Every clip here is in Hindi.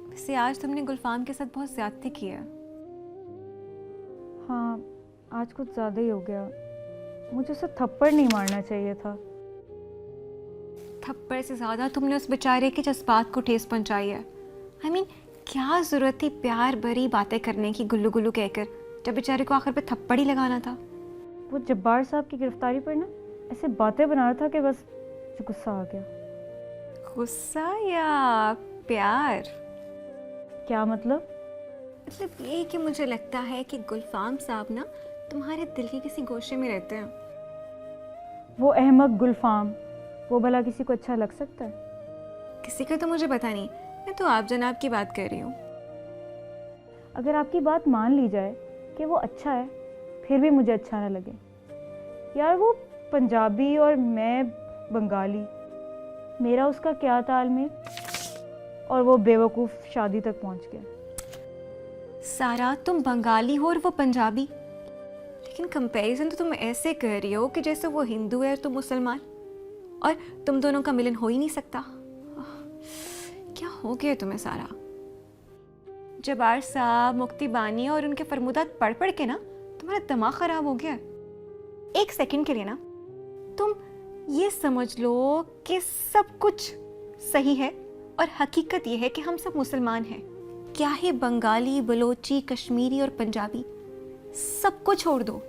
वैसे आज तुमने गुलफाम के साथ बहुत ज्यादती की है। हाँ, आज कुछ ज़्यादा ही हो गया। मुझे उसे थप्पड़ नहीं मारना चाहिए था। थप्पड़ से ज्यादा तुमने उस बेचारे के जज्बात को ठेस पहुंचाई है। I mean, क्या जरूरत थी प्यार भरी बातें करने की गुल्लू गुल्लू कहकर, जब बेचारे को आखिर पे थप्पड़ ही लगाना था। वो जब्बार साहब की गिरफ्तारी पर ना ऐसे बातें बना रहा था कि बस मुझे गुस्सा आ गया। गुस्सा या प्यार? क्या मतलब? मतलब ये कि मुझे लगता है कि गुलफाम साहब ना तुम्हारे दिल के किसी गोशे में रहते हैं। वो अहमक गुलफाम, वो भला किसी को अच्छा लग सकता है? किसी का तो मुझे पता नहीं, मैं तो आप जनाब की बात कर रही हूँ। अगर आपकी बात मान ली जाए कि वो अच्छा है, फिर भी मुझे अच्छा ना लगे। यार वो पंजाबी और मैं बंगाली, मेरा उसका क्या तालमेल? और वो बेवकूफ़ शादी तक पहुंच गया। सारा, तुम बंगाली हो और वो पंजाबी, लेकिन कंपैरिजन तो तुम ऐसे कर रही हो कि जैसे वो हिंदू है और तुम मुसलमान, और तुम दोनों का मिलन हो ही नहीं सकता। क्या हो गया तुम्हें सारा? जब्बार साहब, मुक्ति बानी और उनके फरमुदात पढ़ पढ़ के ना तुम्हारा दिमाग खराब हो गया। एक सेकंड के लिए ना तुम ये समझ लो कि सब कुछ सही है और हकीकत ये है कि हम सब मुसलमान हैं। क्या है बंगाली, बलोची, कश्मीरी और पंजाबी, सबको छोड़ दो।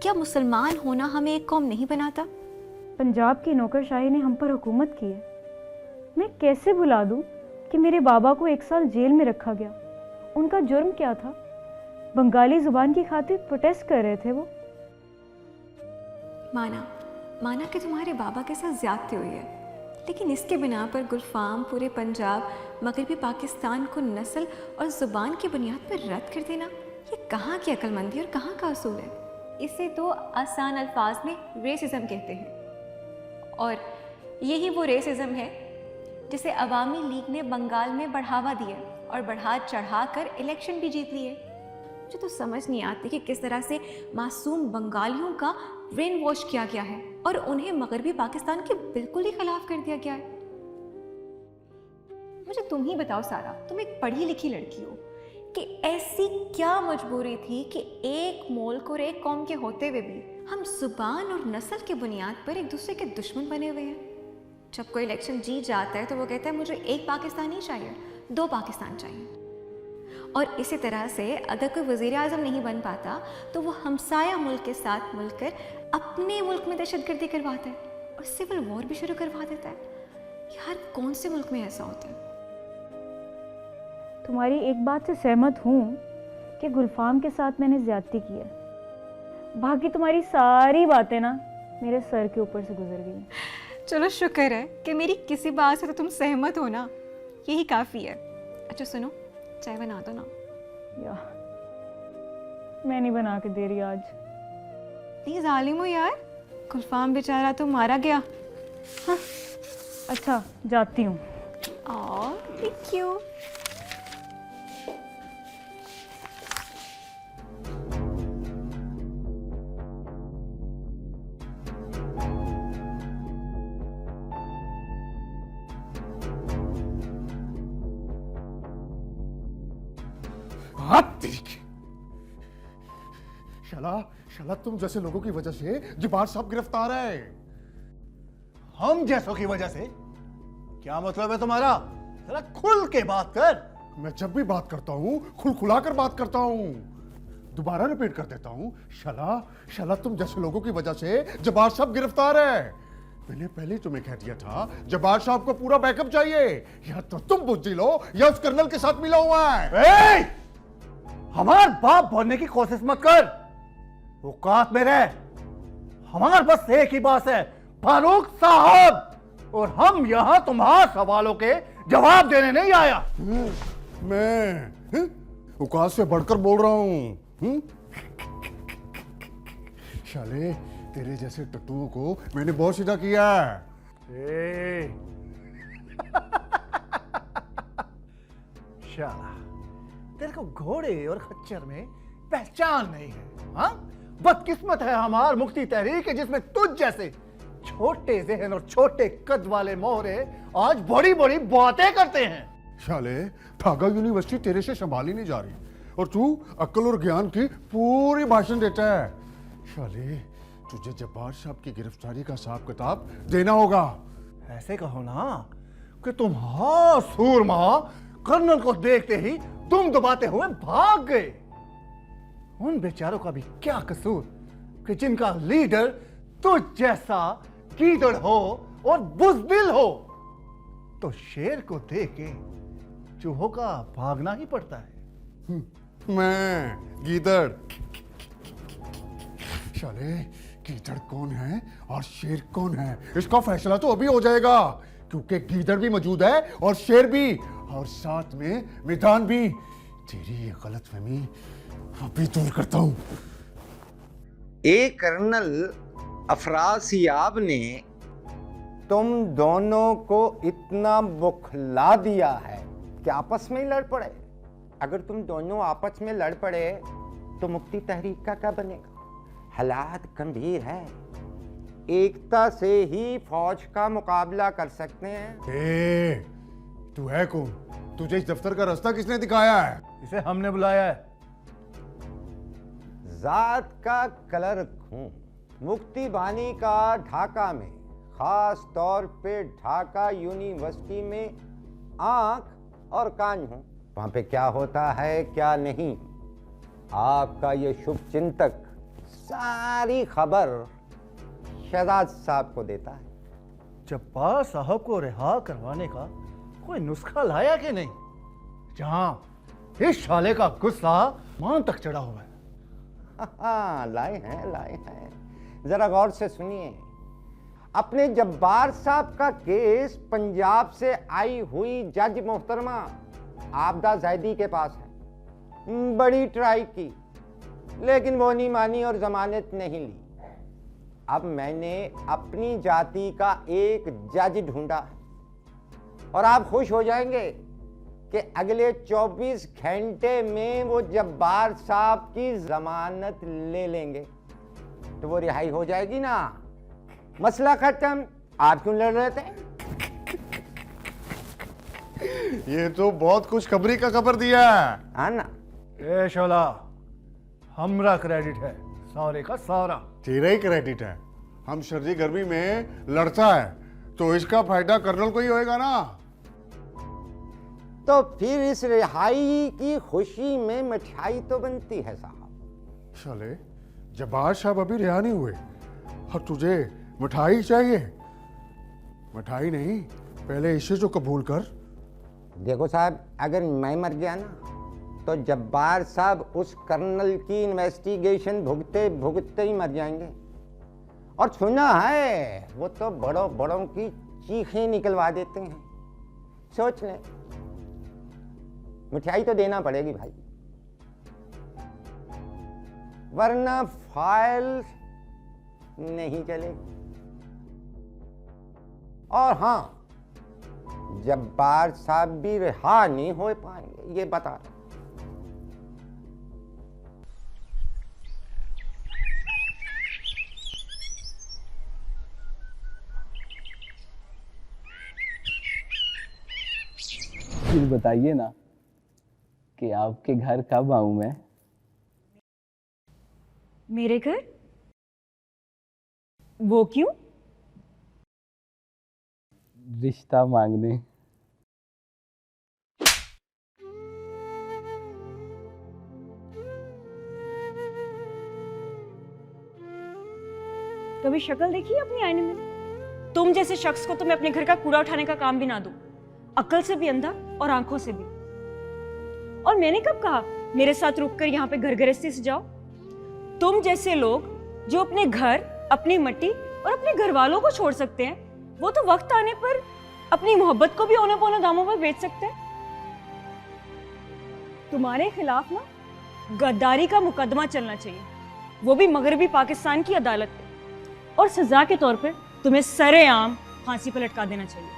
क्या मुसलमान होना हमें एक कौम नहीं बनाता? पंजाब की नौकरशाही ने हम पर हुकूमत की है। मैं कैसे भुला दूं कि मेरे बाबा को 1 साल जेल में रखा गया। उनका जुर्म क्या था? बंगाली जुबान की खातिर प्रोटेस्ट कर रहे थे वो। माना कि तुम्हारे बाबा के साथ ज्यादती हुई है, लेकिन इसके बिना पर गुलफाम पूरे पंजाब, मगरबी पाकिस्तान को नस्ल और ज़ुबान की बुनियाद पर रद्द कर देना, ये कहाँ की अक्लमंदी और कहाँ का असूल है? इसे तो आसान अल्फाज में रेसिज्म कहते हैं, और यही वो रेसिज्म है जिसे अवामी लीग ने बंगाल में बढ़ावा दिया और बढ़ा चढ़ा कर इलेक्शन भी जीत लिए। मुझे तो समझ नहीं आती कि किस तरह से मासूम बंगालियों का ब्रेन वॉश किया गया है और उन्हें मगरबी पाकिस्तान के बिल्कुल ही खिलाफ कर दिया गया है। मुझे तुम ही बताओ सारा, तुम एक पढ़ी लिखी लड़की हो, कि ऐसी क्या मजबूरी थी कि एक मुल्क और एक कौम के होते हुए भी हम जुबान और नस्ल की बुनियाद पर एक दूसरे के दुश्मन बने हुए हैं। जब कोई इलेक्शन जीत जाता है तो वो कहता है मुझे एक पाकिस्तान नहीं चाहिए, 2 पाकिस्तान चाहिए। और इसी तरह से अगर कोई वज़ीर आज़म नहीं बन पाता तो वो हमसाया मुल्क के साथ मिलकर अपने मुल्क में दहशतगर्दी करवाता है और सिविल वॉर भी शुरू करवा देता है। यार कौन से मुल्क में ऐसा होता है? तुम्हारी एक बात से सहमत हूँ कि गुलफाम के साथ मैंने ज्यादती की है। बाकी तुम्हारी सारी बातें ना मेरे सर के ऊपर से गुजर गई। चलो शुक्र है कि मेरी किसी बात से तो तुम सहमत हो ना, यही काफ़ी है। अच्छा सुनो, चाय बना दो ना। या मैं नहीं बना के दे रही आज। प्लीज आलिम हो यार, गुलफाम बेचारा तो मारा गया। हाँ। अच्छा जाती हूँ। Thank you. शाला तुम जैसे लोगों की वजह से जब्बार साहब गिरफ्तार है। हम जैसों की वजह से? क्या मतलब है तुम्हारा? जरा खुल के बात कर। मैं जब भी बात करता हूं खुलखुला कर बात करता हूं। दोबारा रिपीट कर देता हूं, शाला तुम जैसे लोगों की वजह से जब्बार साहब गिरफ्तार है। मैंने पहले तुम्हें कह दिया था जब्बार साहब को पूरा बैकअप चाहिए, या तो तुम बुद्धि लो या उस कर्नल के साथ मिला हुआ है। हमार बाप बनने की कोशिश मत कर, औकात में रह। हमारे बस एक ही बात है, फारूक साहब, और हम यहां तुम्हारे सवालों के जवाब देने नहीं आया। मैं औकात से बढ़कर बोल रहा हूं। शाले तेरे जैसे टट्टुओं को मैंने बहुत सीधा किया है। शाला तेरे को घोड़े और खच्चर में पहचान नहीं है, हाँ? बदकिस्मत है हमार मुक्ति तहरीक जिसमें तुझ जैसे छोटे जहन और छोटे कद वाले मोहरे आज बड़ी बड़ी बातें करते हैं। शाले ढाका यूनिवर्सिटी तेरे से संभाली नहीं जा रही और तू अक्ल और ज्ञान की पूरी भाषण देता है। शाले तुझे जब्बार साहब की गिरफ्तारी का हिसाब किताब देना होगा। ऐसे कहो ना कि तुम हाँ सूरमा कर्नल को देखते ही तुम दबाते हुए भाग गए। उन बेचारों का भी क्या कसूर कि जिनका लीडर तुझ जैसा कीदड़ हो और बुज़दिल हो। तो शेर को देख के चूहों का भागना ही पड़ता है। मैं गीदड़। शाले गीदड़ कौन है और शेर कौन है इसका फैसला तो अभी हो जाएगा, क्योंकि गीदड़ भी मौजूद है और शेर भी और साथ में मैदान भी। तेरी ये गलतफहमी अभी दूर करता हूं। कर्नल अफरासियाब ने तुम दोनों को इतना बुखला दिया है कि आपस में ही लड़ पड़े। अगर तुम दोनों आपस में लड़ पड़े तो मुक्ति तहरीक का क्या बनेगा? हालात गंभीर है, एकता से ही फौज का मुकाबला कर सकते हैं। तू है कौन? तुझे इस दफ्तर का रास्ता किसने दिखाया है? इसे हमने बुलाया है। जात का कलर खून, मुक्ति बानी का ढाका में, खास तौर पे ढाका यूनिवर्सिटी में आंख और कान हूं। वहां पे क्या होता है क्या नहीं, आपका ये शुभ चिंतक सारी खबर शहजाद साहब को देता है। जब्बार साहब को रिहा करवाने का कोई नुस्खा लाया कि नहीं? जहां इस शाले का गुस्सा मान तक चढ़ा हुआ है। हाँ, लाए हैं। जरा गौर से सुनिए। अपने जब्बार साहब का केस पंजाब से आई हुई जज मोहतरमा आबदा जैदी के पास है। बड़ी ट्राई की लेकिन वो नहीं मानी और जमानत नहीं ली। अब मैंने अपनी जाति का एक जज ढूंढा है और आप खुश हो जाएंगे कि अगले 24 घंटे में वो जब्बार साहब की जमानत ले लेंगे तो वो रिहाई हो जाएगी ना। मसला खत्म। आप क्यों लड़ रहे थे? ये तो बहुत खुशखबरी का खबर दिया है। हाँ ना। ए शोला, हमरा क्रेडिट है सारे का सारा। तेरा ही क्रेडिट है। हम सर्दी गर्मी में लड़ता है तो इसका फायदा कर्नल को ही होएगा ना। तो फिर इस रिहाई की खुशी में मिठाई तो बनती है साहब। शाले जब्बार साहब अभी रिहा नहीं हुए और तुझे मिठाई चाहिए? मिठाई नहीं, पहले इसे तो कबूल कर। देखो साहब, अगर मैं मर गया ना तो जब्बार साहब उस कर्नल की इन्वेस्टिगेशन भुगते भुगते ही मर जाएंगे। और सुना है वो तो बड़ों बड़ों की चीखें निकलवा देते हैं। सोच लें, मिठाई तो देना पड़ेगी भाई, वरना फाइल नहीं चलेगी। और हाँ, जब्बार साहब भी रिहा नहीं हो पाएंगे, ये बता रहा। फिर बताइए ना कि आपके घर कब आऊं मैं? मेरे घर? वो क्यों? रिश्ता मांगने। कभी शक्ल देखी है अपनी आईने में? तुम जैसे शख्स को तो मैं अपने घर का कूड़ा उठाने का काम भी ना दूं, अक्ल से भी अंधा और आंखों से भी। और मैंने कब कहा मेरे साथ रुककर यहाँ पे घर गृहस्थी से जाओ? तुम जैसे लोग जो अपने घर, अपनी मिट्टी और अपने घर वालों को छोड़ सकते हैं, वो तो वक्त आने पर अपनी मोहब्बत को भी औने पौने दामों पर बेच सकते हैं। तुम्हारे खिलाफ ना गद्दारी का मुकदमा चलना चाहिए, वो भी मगरबी पाकिस्तान की अदालत में, और सजा के तौर पर तुम्हें सरेआम फांसी पर लटका देना चाहिए।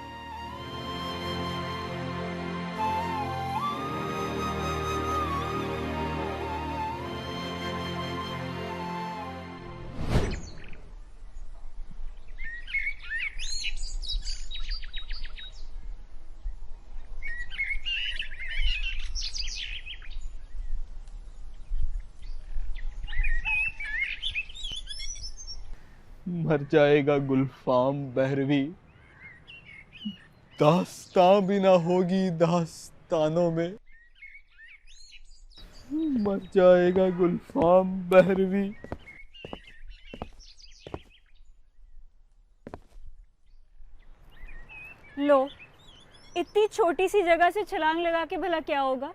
मर जाएगा गुलफाम बहरवी, दास्तां भी ना होगी दास्तानों में। मर जाएगा गुलफाम बहरवी। लो, इतनी छोटी सी जगह से छलांग लगा के भला क्या होगा?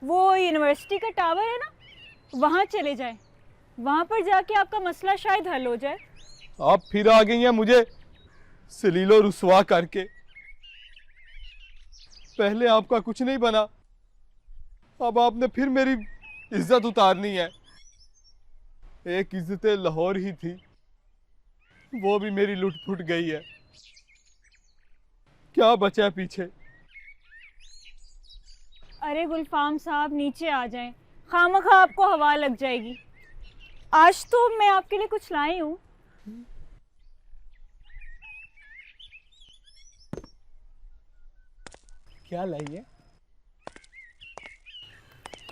वो यूनिवर्सिटी का टावर है ना, वहाँ चले जाएं। वहाँ पर जाके आपका मसला शायद हल हो जाए। आप फिर आ गई हैं मुझे सलीलो रुसवा करके। पहले आपका कुछ नहीं बना, अब आपने फिर मेरी इज्जत उतारनी है। एक इज्जत लाहौर ही थी, वो भी मेरी लुट फुट गई है। क्या बचा पीछे? अरे गुलफाम साहब, नीचे आ जाएं, खामखा आपको हवा लग जाएगी। आज तो मैं आपके लिए कुछ लाई हूँ। क्या लाई है?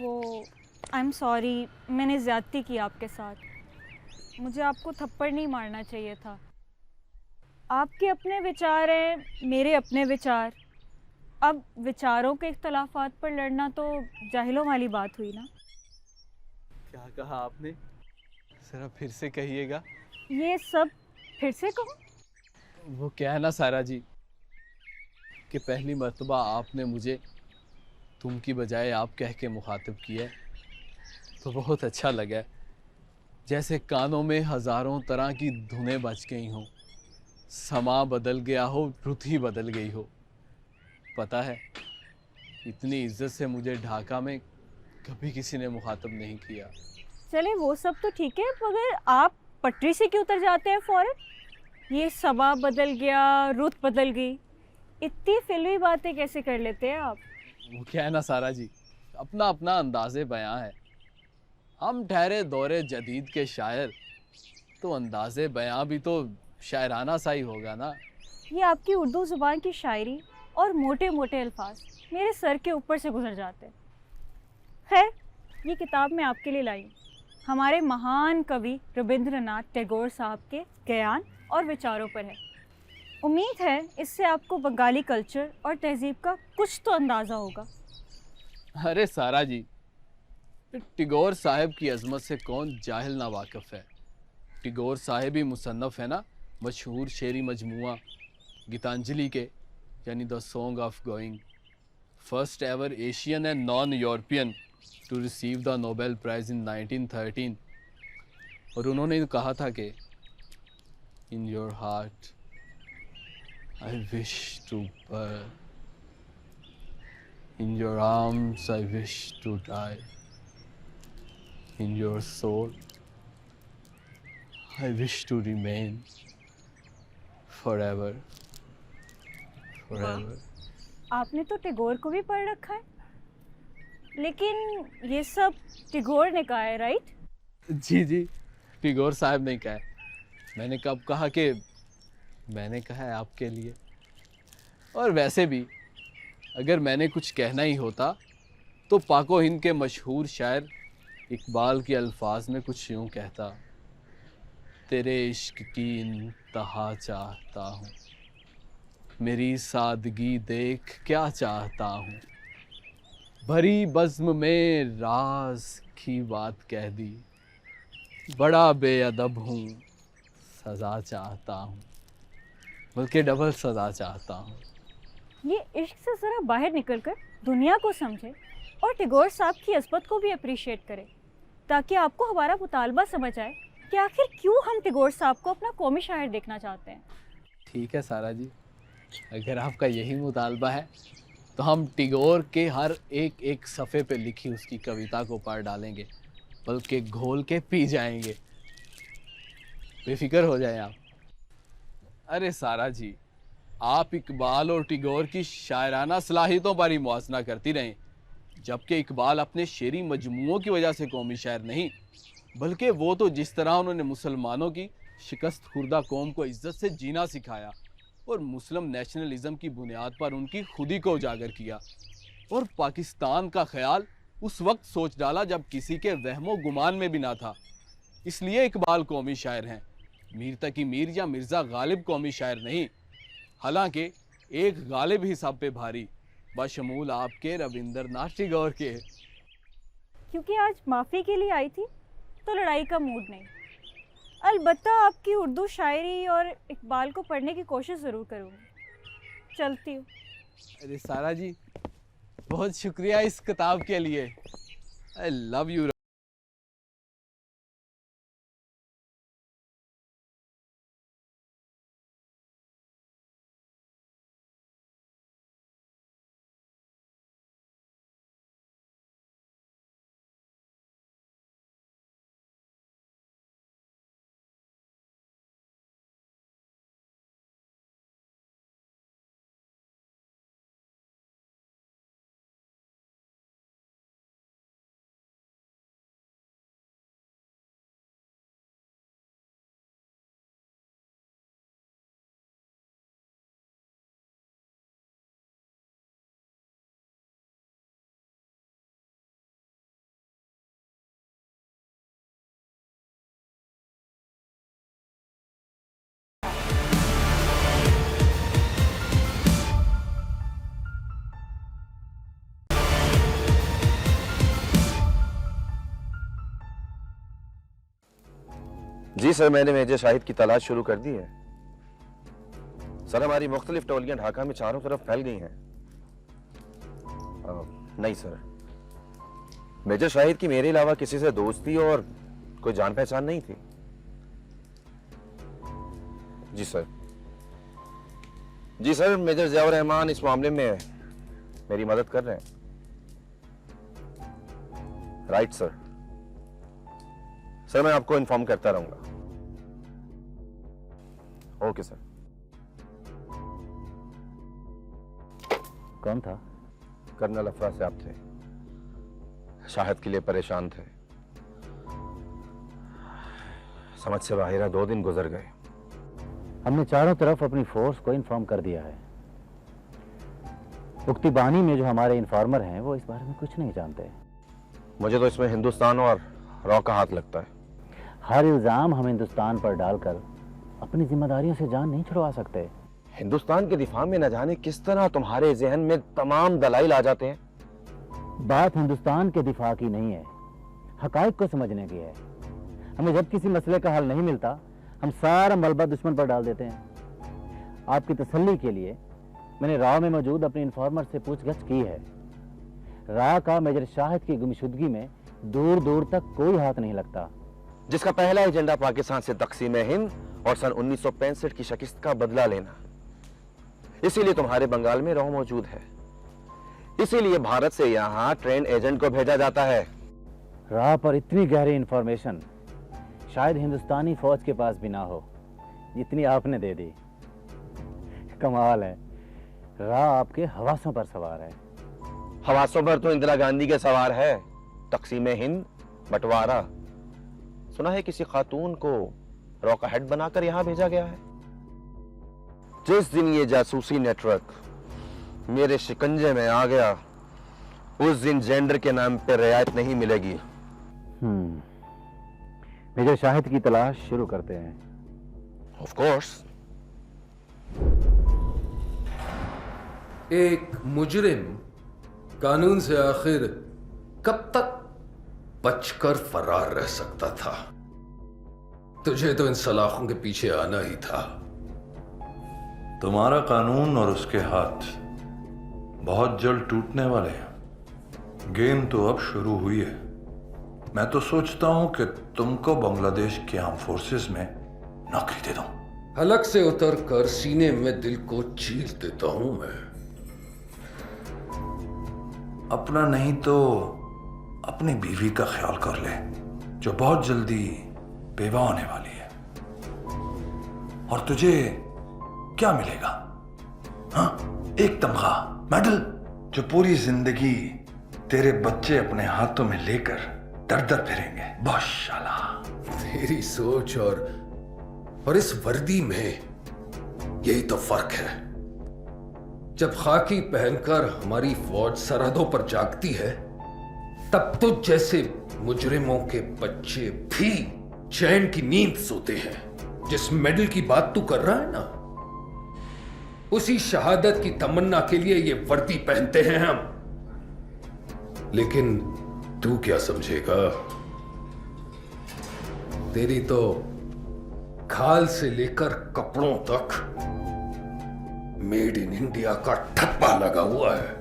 वो आई एम सॉरी, मैंने ज़्यादती की आपके साथ। मुझे आपको थप्पड़ नहीं मारना चाहिए था। आपके अपने विचार हैं, मेरे अपने विचार। अब विचारों के इख्तलाफात पर लड़ना तो जाहिलों वाली बात हुई ना। क्या कहा आपने? जरा फिर से कहिएगा। ये सब फिर से कहूँ? वो क्या है ना सारा जी, कि पहली मर्तबा आपने मुझे तुम की बजाय आप कह के मुखातिब किया, तो बहुत अच्छा लगा। जैसे कानों में हज़ारों तरह की धुनें बज गई हों, समा बदल गया हो, रुत ही बदल गई हो। पता है, इतनी इज्जत से मुझे ढाका में कभी किसी ने मुखातिब नहीं किया। चले वो सब तो ठीक है, मगर आप पटरी से क्यों उतर जाते हैं फ़ौरन? ये समा बदल गया, रुत बदल गई, इतनी फिल्मी बातें कैसे कर लेते हैं आप? वो क्या है ना सारा जी, अपना अपना अंदाज़े बयां है। हम ठहरे दौरे जदीद के शायर, तो अंदाज़े बयां भी तो शायराना सा ही होगा ना। ये आपकी उर्दू ज़ुबान की शायरी और मोटे मोटे अल्फाज मेरे सर के ऊपर से गुजर जाते हैं। खैर, ये किताब मैं आपके लिए लाई हूँ। हमारे महान कवि रविंद्रनाथ टैगोर साहब के ज्ञान और विचारों पर है। उम्मीद है इससे आपको बंगाली कल्चर और तहजीब का कुछ तो अंदाज़ा होगा। अरे सारा जी, टैगोर साहब की अजमत से कौन जाहिल ना वाकिफ़ है। टैगोर साहब ही मुसन्नफ़ है ना मशहूर शेरी मजमुआ गीतांजलि के, यानी the song offering, first ever Asian and non European to receive the Nobel prize in 1913। और उन्होंने कहा था कि in your heart I wish to burn, in your arms I wish to die, in your soul I wish to remain forever, forever. आपने तो टैगोर को भी पढ़ रखा है, लेकिन ये सब टैगोर ने कहा है, राइट? जी जी, टैगोर साहब ने कहा है। मैंने कब कहा कि मैंने कहा है आपके लिए। और वैसे भी अगर मैंने कुछ कहना ही होता तो पाको हिंद के मशहूर शायर इकबाल के अल्फाज में कुछ यूँ कहता, तेरे इश्क की इंतहा चाहता हूँ, मेरी सादगी देख क्या चाहता हूँ, भरी बज़्म में राज की बात कह दी, बड़ा बेअदब हूँ, सज़ा चाहता हूँ, बल्कि डबल सज़ा चाहता हूँ। ये इश्क से ज़रा बाहर निकलकर दुनिया को समझे और टैगोर साहब की अज़मत को भी अप्रिशिएट करें, ताकि आपको हमारा मुतालबा समझ आए कि आखिर क्यों हम टैगोर साहब को अपना कौमी शायर देखना चाहते हैं। ठीक है सारा जी, अगर आपका यही मुतालबा है तो हम टैगोर के हर एक एक सफ़े पे लिखी उसकी कविता को पढ़ डालेंगे, बल्कि घोल के पी जाएंगे। बेफिक्र हो जाए आप। अरे सारा जी, आप इकबाल और टैगोर की शायराना सलाहियतों पर ही मुआसना करती रहें, जबकि इकबाल अपने शेरी मजमुओं की वजह से कौमी शायर नहीं, बल्कि वो तो जिस तरह उन्होंने मुसलमानों की शिकस्त खुर्दा कौम को इज्जत से जीना सिखाया और मुस्लिम नेशनलिज्म की बुनियाद पर उनकी खुदी को उजागर किया और पाकिस्तान का ख्याल उस वक्त सोच डाला जब किसी के वहमो गुमान में भी ना था। इसलिए इकबाल कौमी शायर हैं, मीर तकी मीर या मिर्जा गालिब कौमी शायर नहीं, हालांकि एक गालिब ही सब पे भारी, बशमूल आपके रविंद्रनाथ टैगोर के। क्योंकि आज माफ़ी के लिए आई थी तो लड़ाई का मूड नहीं। अलबत्ता आपकी उर्दू शायरी और इकबाल को पढ़ने की कोशिश ज़रूर करूँगी। चलती हूँ। अरे सारा जी, बहुत शुक्रिया इस किताब के लिए। I love you. जी सर, मैंने मेजर शाहिद की तलाश शुरू कर दी है। सर, हमारी मुख्तलिफ टोलियां ढाका में चारों तरफ फैल गई हैं। नहीं सर, मेजर शाहिद की मेरे अलावा किसी से दोस्ती और कोई जान पहचान नहीं थी। जी सर। जी सर, मेजर जियाउर रहमान इस मामले में मेरी मदद कर रहे हैं। Right sir. सर, मैं आपको इन्फॉर्म करता रहूंगा। Okay sir. कौन था? कर्नल अफरा साहब थे, शाहिद के लिए परेशान थे। समझ से बाहर 2 दिन गुजर गए। हमने चारों तरफ अपनी फोर्स को इन्फॉर्म कर दिया है। उक्तिबानी में जो हमारे इन्फॉर्मर हैं वो इस बारे में कुछ नहीं जानते। मुझे तो इसमें हिंदुस्तान और रॉ का हाथ लगता है। हर इल्जाम हम हिंदुस्तान पर डालकर अपनी जिम्मेदारियों से जान नहीं छुड़वा सकते। हिंदुस्तान के दिफा में न जाने किस तरह तुम्हारे जहन में तमाम दलाइल आ जाते हैं। बात हिंदुस्तान के दिफा की नहीं है, हकाइक को समझने की है। हमें जब किसी मसले का हल नहीं मिलता हम सारा मलबा दुश्मन पर डाल देते हैं। आपकी तसल्ली के लिए मैंने राव में मौजूद अपने इन्फॉर्मर से पूछगछ की है। राव का मेजर शाहिद की गुमशुदगी में दूर दूर तक कोई हाथ नहीं लगता, जिसका पहला एजेंडा पाकिस्तान से तकसीम हिंद और सन 1965 की शिकस्त का बदला लेना। इसीलिए तुम्हारे बंगाल में रॉ मौजूद है। इसीलिए भारत से यहां ट्रेन एजेंट को भेजा जाता है। राह पर इतनी गहरी इंफॉर्मेशन शायद हिंदुस्तानी फौज के पास भी ना हो जितनी आपने दे दी। कमाल है, राह आपके हवासों पर सवार है। हवासों पर तो इंदिरा गांधी के सवार है। तकसीम हिंद, बंटवारा। सुना है किसी खातून को रॉ का हेड बनाकर यहां भेजा गया है। जिस दिन ये जासूसी नेटवर्क मेरे शिकंजे में आ गया उस दिन जेंडर के नाम पे रियायत नहीं मिलेगी। मेजर शाहिद की तलाश शुरू करते हैं। Of course. एक मुजरिम कानून से आखिर कब तक बचकर फरार रह सकता था? तुझे तो इन सलाखों के पीछे आना ही था। तुम्हारा कानून और उसके हाथ बहुत जल्द टूटने वाले हैं। गेम तो अब शुरू हुई है। मैं तो सोचता हूं कि तुमको बांग्लादेश के आर्म फोर्सेस में नौकरी दे दूं। हलक से उतर कर सीने में दिल को चीर देता हूं मैं। अपना नहीं तो अपनी बीवी का ख्याल कर ले, जो बहुत जल्दी बेवा होने वाली है। और तुझे क्या मिलेगा? हाँ, एक तमगा, मेडल, जो पूरी जिंदगी तेरे बच्चे अपने हाथों में लेकर दर दर फिरेंगे। माशाल्लाह। तेरी सोच और इस वर्दी में यही तो फर्क है। जब खाकी पहनकर हमारी फौज सरहदों पर जागती है तब तुझ जैसे मुजरिमों के बच्चे भी चैन की नींद सोते हैं। जिस मेडल की बात तू कर रहा है ना, उसी शहादत की तमन्ना के लिए ये वर्दी पहनते हैं हम। लेकिन तू क्या समझेगा, तेरी तो खाल से लेकर कपड़ों तक मेड इन इंडिया का ठप्पा लगा हुआ है।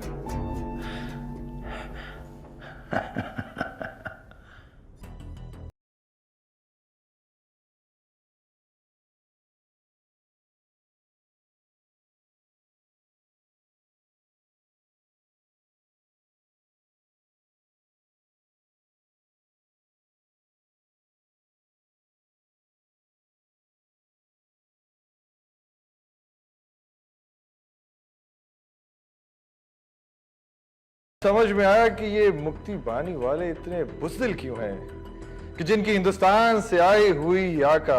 समझ में आया कि ये मुक्ति बानी वाले इतने बुज़दिल क्यों हैं कि जिनकी हिंदुस्तान से आई हुई आका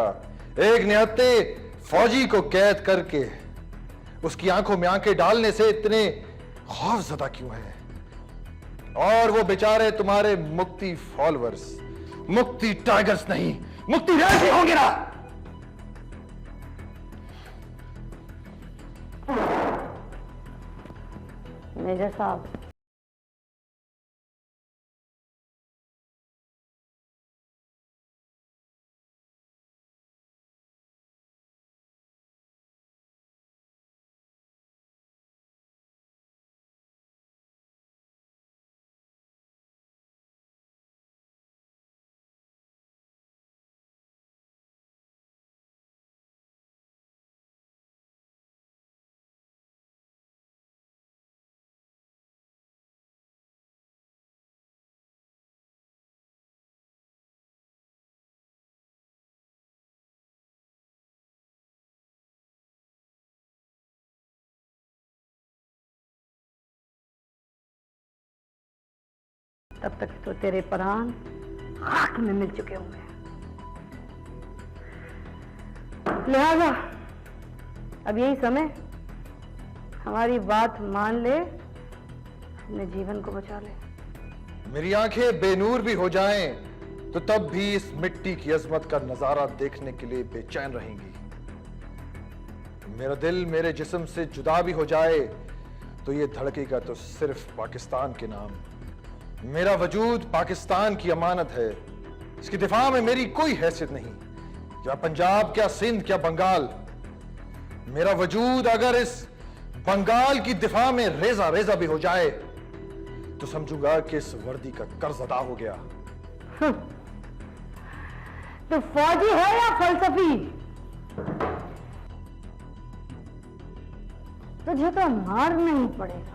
एक निहत्ते फौजी को कैद करके उसकी आंखों में आंखें डालने से इतने खौफजदा क्यों हैं। और वो बेचारे तुम्हारे मुक्ति फॉलोअर्स मुक्ति टाइगर्स नहीं, मुक्ति रैंस ही होंगे ना। मेजर साहब, तब तक तो तेरे प्राण खाक में मिल चुके होंगे। लिहाजा अब यही समय, हमारी बात मान ले, अपने जीवन को बचा ले। मेरी आंखें बेनूर भी हो जाएं तो तब भी इस मिट्टी की अजमत का नजारा देखने के लिए बेचैन रहेंगी। मेरा दिल मेरे जिस्म से जुदा भी हो जाए तो ये धड़केगा तो सिर्फ पाकिस्तान के नाम। मेरा वजूद पाकिस्तान की अमानत है, इसकी दिफा में मेरी कोई हैसियत नहीं। क्या पंजाब, क्या सिंध, क्या बंगाल। मेरा वजूद अगर इस बंगाल की दिफा में रेजा रेजा भी हो जाए तो समझूंगा कि इस वर्दी का कर्ज अदा हो गया। तो फौजी है या फलसफी? तुझे तो मारना ही पड़ेगा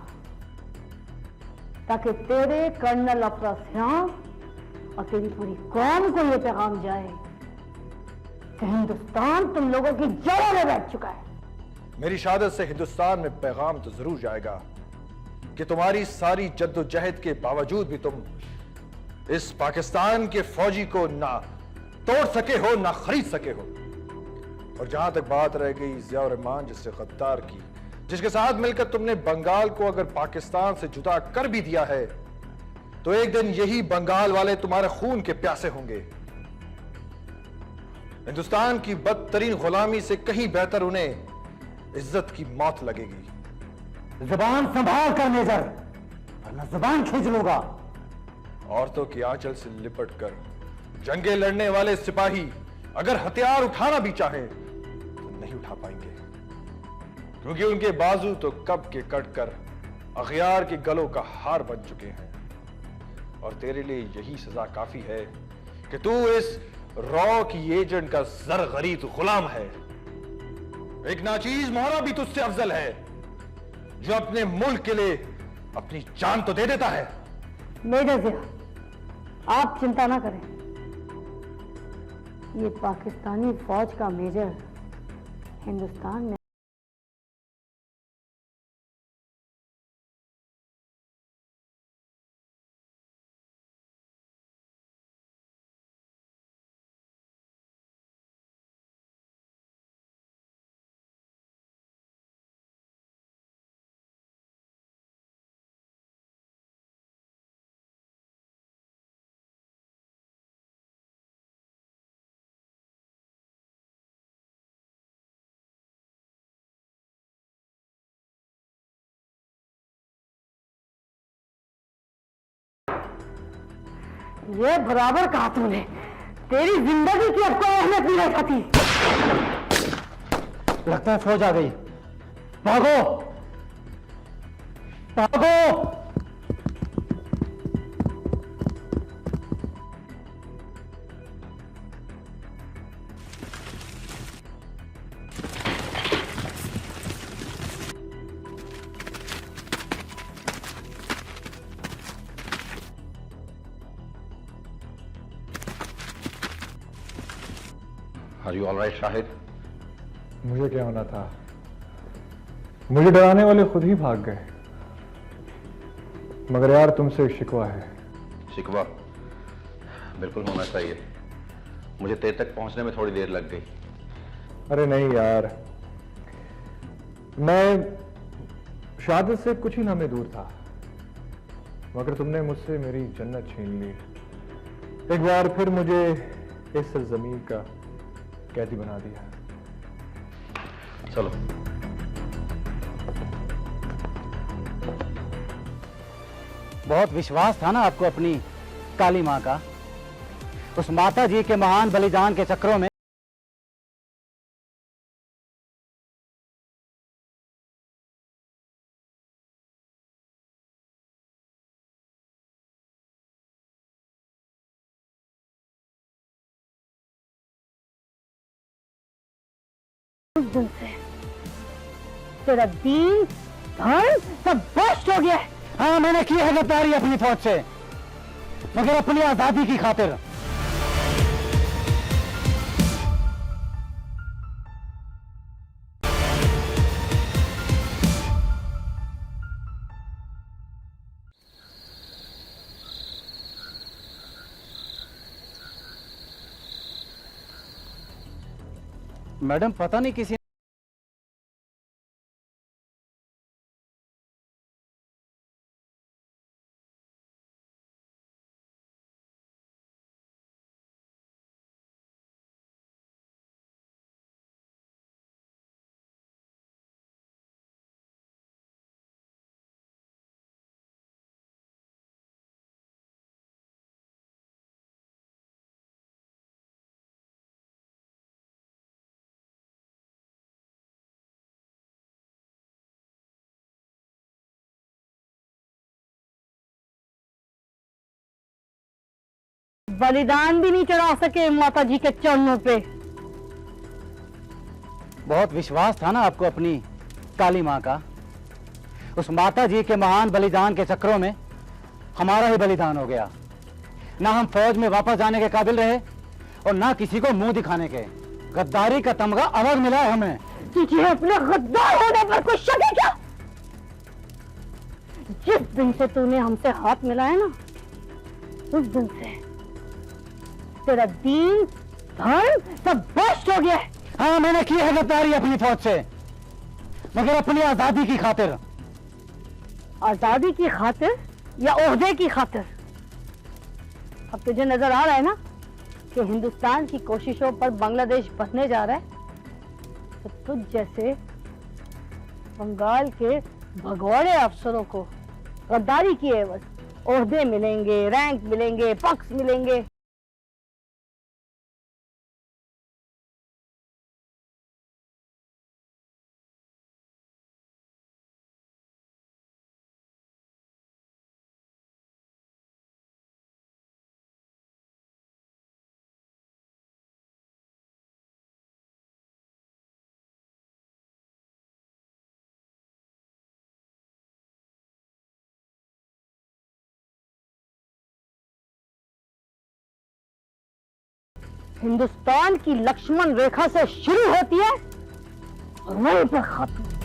ताकि तेरे कर्नल अफसर और तेरी पूरी कौम को यह पैगाम जाए कि हिंदुस्तान तुम लोगों की जड़ों में बैठ चुका है। मेरी शहादत से हिंदुस्तान में पैगाम तो जरूर जाएगा कि तुम्हारी सारी जद्दोजहद के बावजूद भी तुम इस पाकिस्तान के फौजी को ना तोड़ सके हो ना खरीद सके हो। और जहां तक बात रह गई जिया रहमान जैसे गद्दार की, जिसके साथ मिलकर तुमने बंगाल को अगर पाकिस्तान से जुदा कर भी दिया है तो एक दिन यही बंगाल वाले तुम्हारे खून के प्यासे होंगे। हिंदुस्तान की बदतरीन गुलामी से कहीं बेहतर उन्हें इज्जत की मौत लगेगी। जुबान संभाल कर मेजर, वरना जुबान खींच लूंगा। औरतों की आंचल से लिपट कर जंगे लड़ने वाले सिपाही अगर हथियार उठाना भी चाहें तो नहीं उठा पाएंगे, क्योंकि उनके बाजू तो कब के कट कर अखियार के गलों का हार बन चुके हैं। और तेरे लिए यही सजा काफी है कि तू इस रॉ की एजेंट का ज़र-गरीब गुलाम है। एक नाचीज मोहरा भी तुझसे अफजल है जो अपने मुल्क के लिए अपनी जान तो दे देता है। मेजर जिया, आप चिंता ना करें, ये पाकिस्तानी फौज का मेजर हिंदुस्तान में ये बराबर कहा तूने। तेरी जिंदगी की अब कोई अहमियत नहीं रह सकती। लगता है फौज आ गई। भागो भागो। Are you all right, Shahid? मुझे क्या होना था? मुझे डराने वाले खुद ही भाग गए। मगर यार तुमसे एक शिकवा है। शिकवा बिल्कुल होना चाहिए। मुझे तेरे तक पहुंचने में थोड़ी देर लग गई। अरे नहीं यार, मैं शहादत से कुछ ही लम्हे दूर था, मगर तुमने मुझसे मेरी जन्नत छीन ली। एक बार फिर मुझे इस सरजमीन का कैदी बना दिया। चलो। बहुत विश्वास था ना आपको अपनी काली मां का। उस माता जी के महान बलिदान के चक्रों में उस दिन से तेरा दीन धर्म सब भ्रष्ट हो गया है। हाँ, मैंने की है गद्दारी अपनी फौज से, मगर अपनी आजादी की खातिर। मैडम, पता नहीं किसी बलिदान भी नहीं चढ़ा सके माता जी के चरणों पे। बहुत विश्वास था ना आपको अपनी काली मां का। उस माता जी के महान बलिदान के चक्रों में हमारा ही बलिदान हो गया। ना हम फौज में वापस जाने के काबिल रहे और ना किसी को मुंह दिखाने के। गद्दारी का तमगा अवध मिला है हमें। तुझे अपने गद्दार होने पर कुछ शक है क्या? जिस दिन से तूने हमसे हाथ मिलाया ना, उस दिन से तेरा दीन धर्म सब भ्रष्ट हो गया है। हाँ, मैंने की है गद्दारी अपनी फौज से, मगर अपनी आजादी की खातिर। आजादी की खातिर या ओहदे की खातिर? अब तुझे नजर आ रहा है ना कि हिंदुस्तान की कोशिशों पर बांग्लादेश बसने जा रहा है, तो तुझ जैसे बंगाल के भगोड़े अफसरों को गद्दारी की एवज ओहदे मिलेंगे, रैंक मिलेंगे, पक्ष मिलेंगे। हिंदुस्तान की लक्ष्मण रेखा से शुरू होती है और वहीं पर खत्म।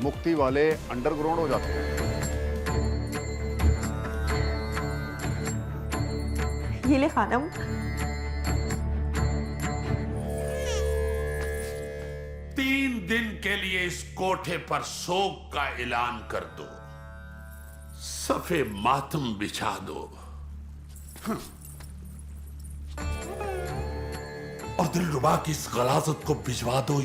मुक्ति वाले अंडरग्राउंड हो जाते हैं। ये ले खानम। 3 दिन के लिए इस कोठे पर शोक का ऐलान कर दो, सफे मातम बिछा दो और दिलरुबा की इस गलाजत को भिजवा दो।